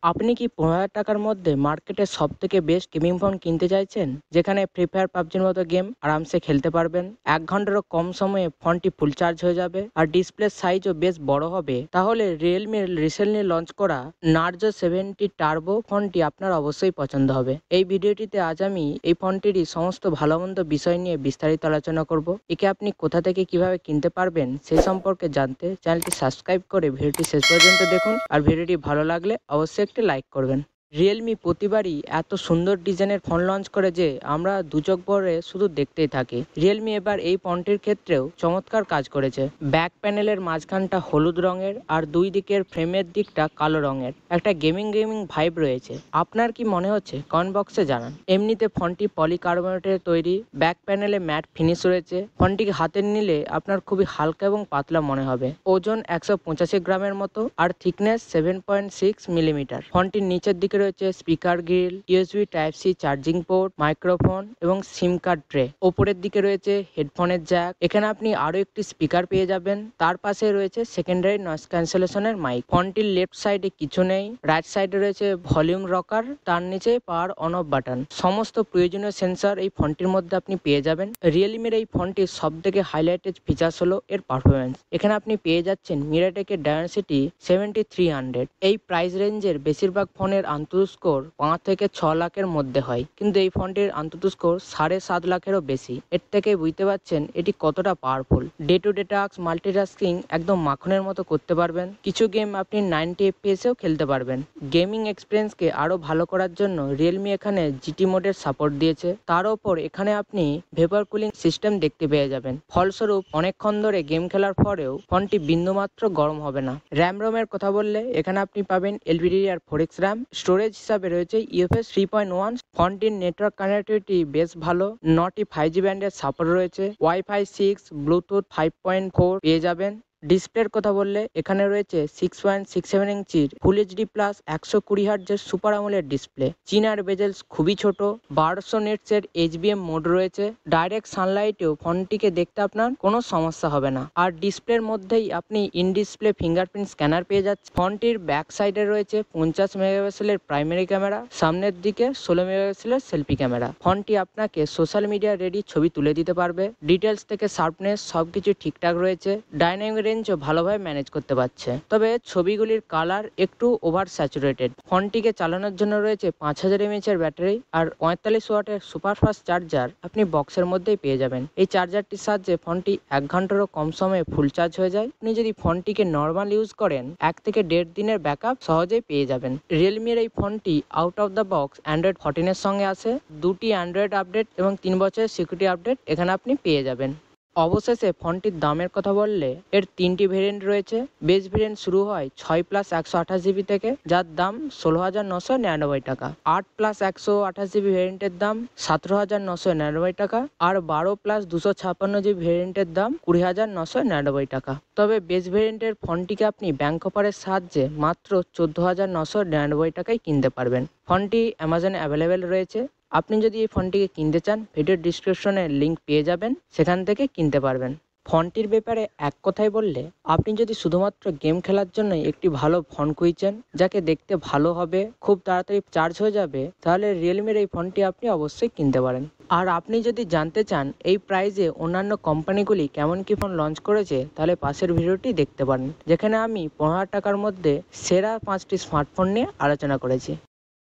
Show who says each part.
Speaker 1: আপনি কি ১৫,০০০ টাকার মধ্যে মার্কেটের সবথেকে বেস্ট গেমিং ফোন কিনতে চাইছেন? যেখানে ফ্রি ফায়ার, পাবজির মতো গেম আরামসে খেলতে পারবেন। ১ ঘন্টারও কম সময়ে ফোনটি ফুল চার্জ হয়ে যাবে আর ডিসপ্লের সাইজও বেশ বড় হবে। তাহলে Realme রিসেন্টলি লঞ্চ করা Narzo 70 টার্বো ফোনটি আপনার অবশ্যই পছন্দ হবে। এই ভিডিওটিতে আজ আমি এই ফোনটিরই সমস্ত ভালো-মন্দ বিষয় নিয়ে বিস্তারিত আলোচনা করব। একে আপনি কোথা থেকে কিভাবে কিনতে পারবেন সেই সম্পর্কে জানতে চ্যানেলটি সাবস্ক্রাইব করে ভিডিওটি শেষ পর্যন্ত দেখুন। আর ভিডিওটি ভালো লাগলে অবশ্যই একটি লাইক করবেন। Realme প্রতিবারই এত সুন্দর ডিজাইনের ফোন লঞ্চ করে যে আমরা দু চোখ ভরে শুধু দেখতেই থাকি। Realme এবার এই ফোনটির ক্ষেত্রেও চমৎকার কাজ করেছে। ব্যাক প্যানেলের মাঝখানটা হলুদ রঙের আর দুই দিকের ফ্রেমের দিকটা কালো রঙের। একটা গেমিং ভাইব রয়েছে। আপনার কি মনে হচ্ছে কমেন্ট বক্সে জানান। এমনিতে ফোনটি পলিকার্বনেটের তৈরি, ব্যাক প্যানেলে ম্যাট ফিনিশ রয়েছে। ফোনটিকে হাতে নিলে আপনার খুবই হালকা এবং পাতলা মনে হবে। ওজন ১৮৫ গ্রামের মতো আর থিকনেস 7.6 মিলিমিটার। ফোনটির নিচের দিকে রয়েছে speaker grille, USB type C charging port, microphone এবং সিম কার্ড ট্রে। ওপরের দিকে রয়েছে হেডফোনের জ্যাক। এখানে আপনি আরো একটি স্পিকার পেয়ে যাবেন। তার পাশে রয়েছে সেকেন্ডারি নয়েজ ক্যান্সেলেশনের মাইক। ফোনটির লেফট সাইডে কিছু নেই, রাইট সাইডে রয়েছে ভলিউম রকার, তার নিচে পাওয়ার অন অফ বাটন। সমস্ত প্রয়োজনীয় সেন্সর এই ফোনটির মধ্যে আপনি পেয়ে যাবেন। Realme-র এই ফোনটির সবথেকে হাইলাইটেড ফিচার্স হলো এর পারফরমেন্স। এখানে আপনি পেয়ে যাচ্ছেন MediaTek-এর Dimensity 7300। এই প্রাইস রেঞ্জের বেশিরভাগ ফোনের আন্তঃ স্কোর ৫ থেকে ৬ লাখের মধ্যে হয়, কিন্তু এই ফোনটির আন্তঃ স্কোর ৭.৫ লাখেরও বেশি। এর থেকে বুঝতে পারছেন এটি কতটা powerful. Day to day task multitasking একদম মাখনের মতো করতে পারবেন। কিছু গেম আপনি 90 FPS-এও খেলতে পারবেন। গেমিং এক্সপিরিয়েন্সকে আরও ভালো করার জন্য Realme এখানে GT মোডের সাপোর্ট দিয়েছে। তার ওপর এখানে আপনি ভেপার কুলিং সিস্টেম দেখতে পেয়ে যাবেন। ফলস্বরূপ অনেকক্ষণ ধরে গেম খেলার পরেও ফোনটি বিন্দুমাত্র গরম হবে না। র্যাম-রমের কথা বললে এখানে আপনি পাবেন LPDDR4X র্যাম। স্টোরেজ হিসাবে রয়েছে UFS 3.1। ফোনটির নেটওয়ার্ক কানেক্টিভিটি বেশ ভালো। ৯টি 5G ব্যান্ডের সাপোর্ট রয়েছে। Wi-Fi 6, ব্লুটুথ 5.4 পেয়ে যাবেন। ডিসপ্লের কথা বললে এখানে রয়েছে 6.67 ইঞ্চির ফুল এইচডি প্লাস 120 হার্টজের super AMOLED display. Thinner bezels খুবই ছোট। 1200 নিটসের HBM মোড রয়েছে। ডাইরেক্ট সানলাইটেও ফোনটিকে দেখতে আপনার কোনো সমস্যা হবে না। আর ডিসপ্লের মধ্যেই আপনি ইন ডিসপ্লে ফিঙ্গারপ্রিন্ট স্ক্যানার পেয়ে যাচ্ছেন। ফোনটির ব্যাক সাইডে রয়েছে 50 মেগাপিক্সেলের প্রাইমারি ক্যামেরা, সামনের দিকে 16 মেগাপিক্সেলের সেলফি ক্যামেরা। ফোনটি আপনাকে সোশ্যাল মিডিয়া রেডি ছবি তুলে দিতে পারবে। ডিটেলস থেকে শার্পনেস সবকিছু ঠিকঠাক রয়েছে। ডাইনামিক রেঞ্জও ভালোভাবে ম্যানেজ করতে পারছে। তবে ছবিগুলির কালার একটু ওভার স্যাচুরেটেড। ফোনটিকে চালানোর জন্য রয়েছে 5000 mAh-এর ব্যাটারি আর 45 ওয়াটের সুপারফাস্ট চার্জার আপনি বক্সের মধ্যেই পেয়ে যাবেন। এই চার্জারটির সাহায্যে ফোনটি 1 ঘন্টারও কম সময়ে ফুল চার্জ হয়ে যায়। আপনি যদি ফোনটিকে নর্মাল ইউজ করেন 1 থেকে 1.5 দিনের ব্যাকআপ সহজেই পেয়ে যাবেন। Realme-র এই ফোনটি out of the box Android 14-এর সঙ্গে আসে। 2টি অ্যান্ড্রয়েড আপডেট এবং 3 বছরের সিকিউরিটি আপডেট এখানে আপনি পেয়ে যাবেন। অবশেষে ফোনটির দামের কথা বললে এর 3টি ভেরিয়েন্ট রয়েছে। বেস ভেরিয়েন্ট শুরু হয় 6+128GB থেকে, যার দাম 16,999 টাকা। 8+128GB ভেরিয়েন্টের দাম 17,999 টাকা আর 12+256GB ভেরিয়েন্টের দাম 20,999 টাকা। তবে বেস ভেরিয়েন্টের ফোনটিকে আপনি ব্যাংক অফারের সাহায্যে মাত্র 14,999 টাকায় কিনতে পারবেন। ফোনটি অ্যামাজনে অ্যাভেলেবেল রয়েছে। আপনি যদি এই ফোনটিকে কিনতে চান ভিডিও ডিসক্রিপশনে লিঙ্ক পেয়ে যাবেন, সেখান থেকে কিনতে পারবেন। ফোনটির ব্যাপারে এক কথায় বললে আপনি যদি শুধুমাত্র গেম খেলার জন্য একটি ভালো ফোন খুঁজছেন যাকে দেখতে ভালো হবে, খুব তাড়াতাড়ি চার্জ হয়ে যাবে, তাহলে Realme-র এই ফোনটি আপনি অবশ্যই কিনতে পারেন। আর আপনি যদি জানতে চান এই প্রাইসে অন্যান্য কোম্পানিগুলি কেমন কি ফোন লঞ্চ করেছে, তাহলে পাশের ভিডিওটি দেখতে পারেন, যেখানে আমি 15,000 টাকার মধ্যে সেরা 5টি স্মার্টফোন নিয়ে আলোচনা করেছি।